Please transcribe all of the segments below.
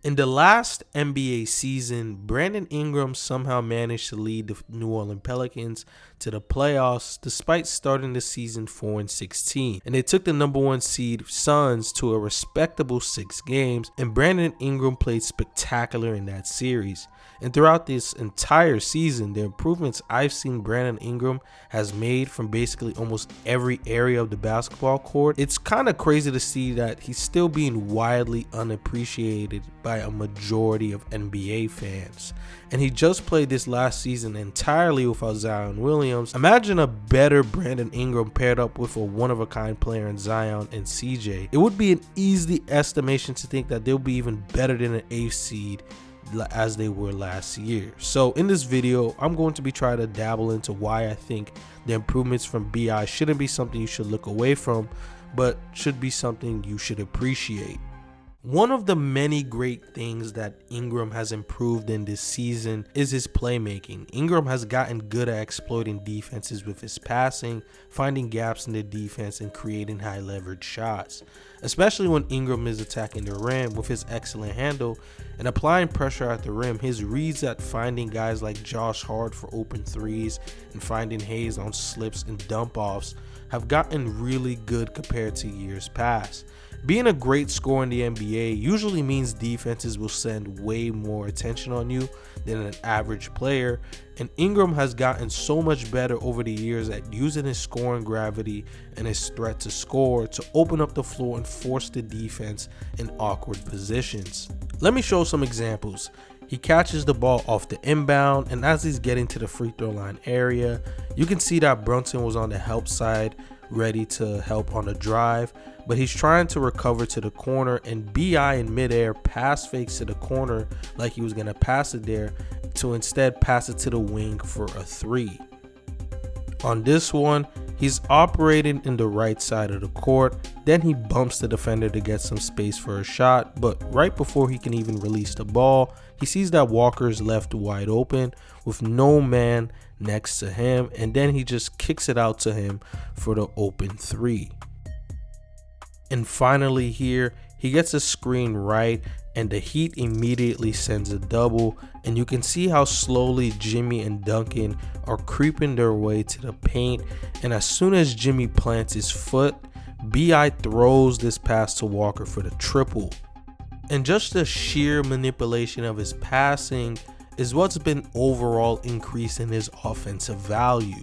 In the last NBA season, Brandon Ingram somehow managed to lead the New Orleans Pelicans to the playoffs despite starting the season 4-16. And they took the number 1 seed Suns to a respectable 6 games, and Brandon Ingram played spectacular in that series. And throughout this entire season, the improvements I've seen Brandon Ingram has made from basically almost every area of the basketball court, it's kind of crazy to see that he's still being widely unappreciated by a majority of NBA fans. And he just played this last season entirely without Zion Williams. Imagine a better Brandon Ingram paired up with a one-of-a-kind player in Zion and CJ. It would be an easy estimation to think that they'll be even better than an 8th seed as they were last year. So in this video, I'm going to be trying to dabble into why I think the improvements from BI shouldn't be something you should look away from, but should be something you should appreciate. One of the many great things that Ingram has improved in this season is his playmaking. Ingram has gotten good at exploiting defenses with his passing, finding gaps in the defense, and creating high leverage shots. Especially when Ingram is attacking the rim with his excellent handle and applying pressure at the rim, his reads at finding guys like Josh Hart for open threes and finding Hayes on slips and dump offs have gotten really good compared to years past. Being a great scorer in the NBA usually means defenses will send way more attention on you than an average player, and Ingram has gotten so much better over the years at using his scoring gravity and his threat to score to open up the floor and force the defense in awkward positions. Let me show some examples. He catches the ball off the inbound, and as he's getting to the free throw line area, you can see that Brunson was on the help side, ready to help on the drive, but he's trying to recover to the corner, and BI in midair pass fakes to the corner like he was going to pass it there to instead pass it to the wing for a 3. On this one, he's operating in the right side of the court, then he bumps the defender to get some space for a shot, but right before he can even release the ball, he sees that Walker is left wide open with no man next to him, and then he just kicks it out to him for the open 3. And finally here, he gets a screen right, and the Heat immediately sends a double, and you can see how slowly Jimmy and Duncan are creeping their way to the paint, and as soon as Jimmy plants his foot, BI throws this pass to Walker for the triple. And just the sheer manipulation of his passing is what's been overall increasing his offensive value.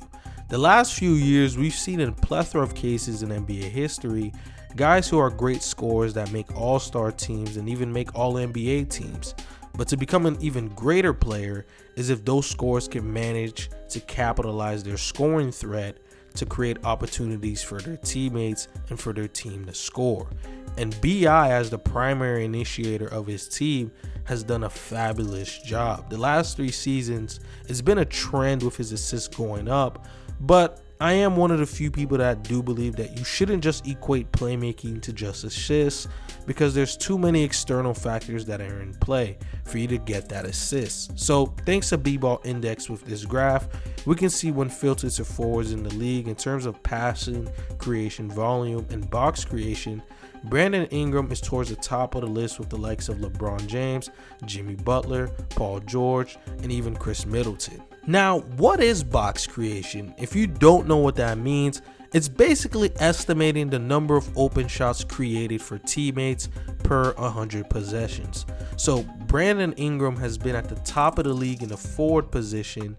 The last few years, we've seen in a plethora of cases in NBA history, guys who are great scorers that make all-star teams and even make all-NBA teams. But to become an even greater player is if those scorers can manage to capitalize their scoring threat to create opportunities for their teammates and for their team to score. And BI, as the primary initiator of his team, has done a fabulous job. The last 3 seasons, it's been a trend with his assists going up, but I am one of the few people that do believe that you shouldn't just equate playmaking to just assists, because there's too many external factors that are in play for you to get that assist. So thanks to B-Ball Index with this graph, we can see when filtered to forwards in the league in terms of passing, creation volume, and box creation, Brandon Ingram is towards the top of the list with the likes of LeBron James, Jimmy Butler, Paul George, and even Chris Middleton. Now, what is box creation? If you don't know what that means, it's basically estimating the number of open shots created for teammates per 100 possessions. So Brandon Ingram has been at the top of the league in the forward position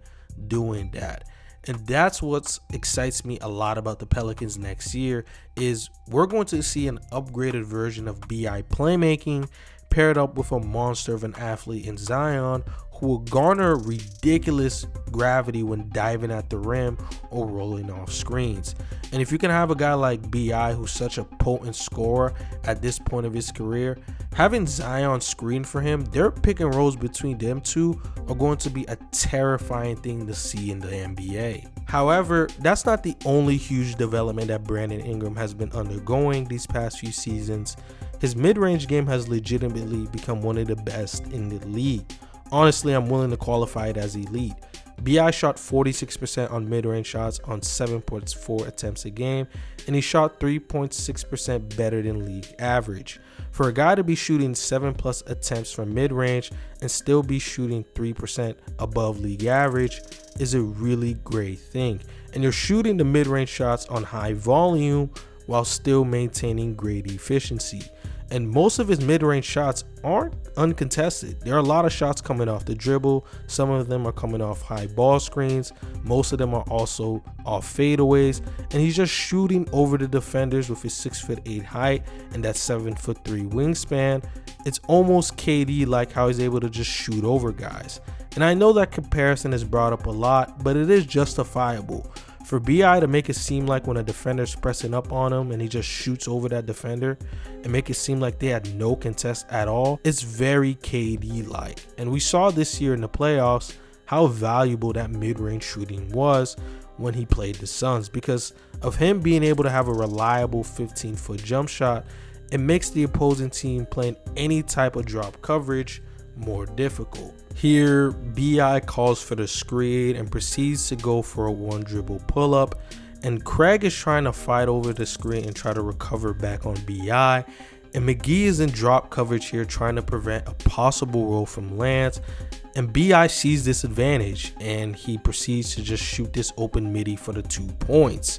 doing that. And that's what excites me a lot about the Pelicans next year, is we're going to see an upgraded version of BI playmaking paired up with a monster of an athlete in Zion who will garner ridiculous gravity when diving at the rim or rolling off screens. And if you can have a guy like BI who's such a potent scorer at this point of his career, having Zion screen for him, their pick and rolls between them two are going to be a terrifying thing to see in the NBA. However, that's not the only huge development that Brandon Ingram has been undergoing these past few seasons. His mid-range game has legitimately become one of the best in the league. honestly, I'm willing to qualify it as elite. BI shot 46% on mid-range shots on 7.4 attempts a game, and he shot 3.6% better than league average. For a guy to be shooting 7+ attempts from mid-range and still be shooting 3% above league average is a really great thing. And you're shooting the mid-range shots on high volume while still maintaining great efficiency. And most of his mid-range shots aren't uncontested. There are a lot of shots coming off the dribble. Some of them are coming off high ball screens. Most of them are also off fadeaways. And he's just shooting over the defenders with his 6'8" height and that 7'3" wingspan. It's almost KD like how he's able to just shoot over guys. And I know that comparison is brought up a lot, but it is justifiable. For BI to make it seem like when a defender's pressing up on him and he just shoots over that defender and make it seem like they had no contest at all, it's very KD-like. And we saw this year in the playoffs how valuable that mid-range shooting was when he played the Suns. Because of him being able to have a reliable 15-foot jump shot, it makes the opposing team playing any type of drop coverage more difficult. Here, BI calls for the screen and proceeds to go for a one dribble pull up, and Craig is trying to fight over the screen and try to recover back on BI, and McGee is in drop coverage here trying to prevent a possible roll from Lance, and BI sees this advantage and he proceeds to just shoot this open midi for the 2 points.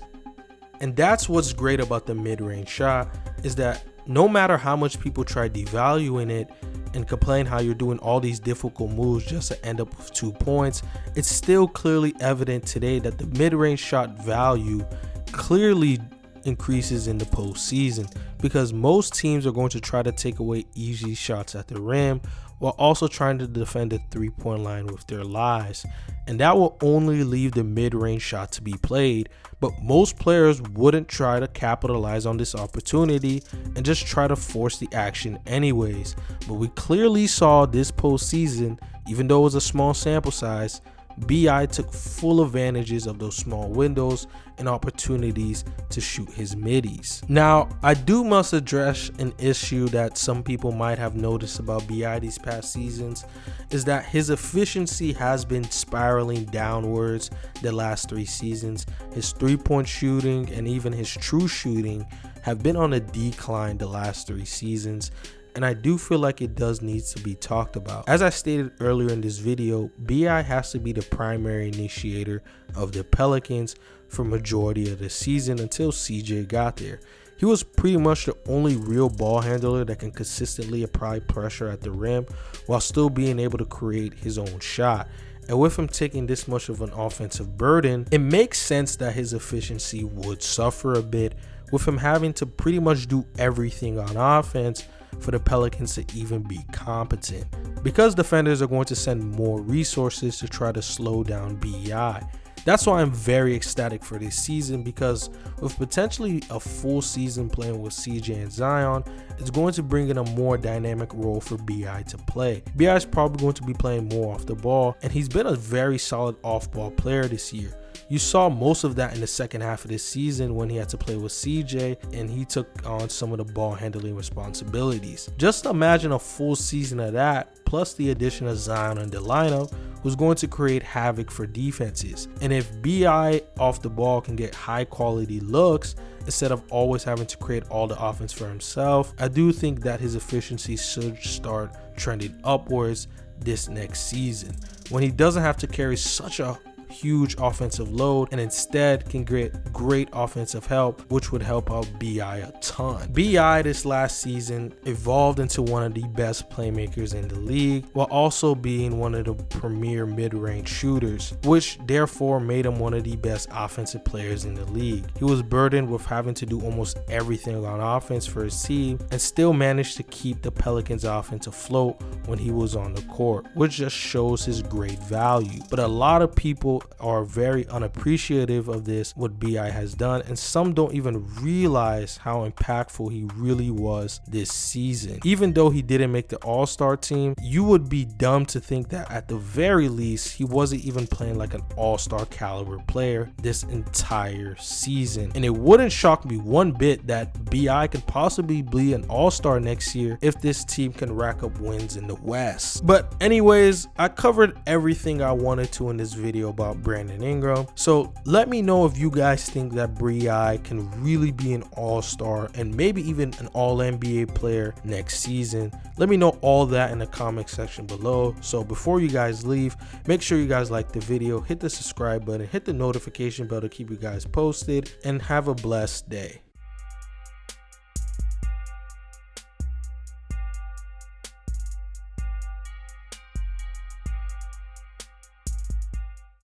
And that's what's great about the mid-range shot, is that no matter how much people try devaluing it and complain how you're doing all these difficult moves just to end up with 2 points, it's still clearly evident today that the mid-range shot value clearly increases in the postseason, because most teams are going to try to take away easy shots at the rim while also trying to defend the 3-point line with their lives. And that will only leave the mid-range shot to be played, but most players wouldn't try to capitalize on this opportunity and just try to force the action anyways. But we clearly saw this postseason, even though it was a small sample size, BI took full advantages of those small windows and opportunities to shoot his middies. Now, I must address an issue that some people might have noticed about BI these past seasons, is that his efficiency has been spiraling downwards the last 3 seasons. His 3-point shooting and even his true shooting have been on a decline the last 3 seasons. And I do feel like it does need to be talked about. As I stated earlier in this video, BI has to be the primary initiator of the Pelicans for majority of the season until CJ got there. He was pretty much the only real ball handler that can consistently apply pressure at the rim while still being able to create his own shot. And with him taking this much of an offensive burden, it makes sense that his efficiency would suffer a bit, with him having to pretty much do everything on offense for the Pelicans to even be competent, because defenders are going to send more resources to try to slow down BI. That's why I'm very ecstatic for this season, because with potentially a full season playing with CJ and Zion, it's going to bring in a more dynamic role for BI to play. BI is probably going to be playing more off the ball, and he's been a very solid off-ball player this year. You saw most of that in the second half of this season when he had to play with CJ and he took on some of the ball handling responsibilities. Just imagine a full season of that, plus the addition of Zion in the lineup, who's going to create havoc for defenses. And if BI off the ball can get high quality looks instead of always having to create all the offense for himself, I do think that his efficiency should start trending upwards this next season, when he doesn't have to carry such a huge offensive load and instead can get great offensive help, which would help out BI a ton. BI this last season evolved into one of the best playmakers in the league, while also being one of the premier mid-range shooters, which therefore made him one of the best offensive players in the league. He was burdened with having to do almost everything on offense for his team and still managed to keep the Pelicans offense afloat when he was on the court, which just shows his great value. But a lot of people people are very unappreciative of this, what BI has done, and some don't even realize how impactful he really was this season. Even though he didn't make the all-star team, you would be dumb to think that at the very least he wasn't even playing like an all-star caliber player this entire season. And it wouldn't shock me one bit that BI could possibly be an all-star next year if this team can rack up wins in the West. But anyways, I covered everything I wanted to in this video about Brandon Ingram. So let me know if you guys think that BI can really be an all-star and maybe even an all-NBA player next season. Let me know all that in the comment section below. So before you guys leave, make sure you guys like the video, hit the subscribe button, hit the notification bell to keep you guys posted, and have a blessed day.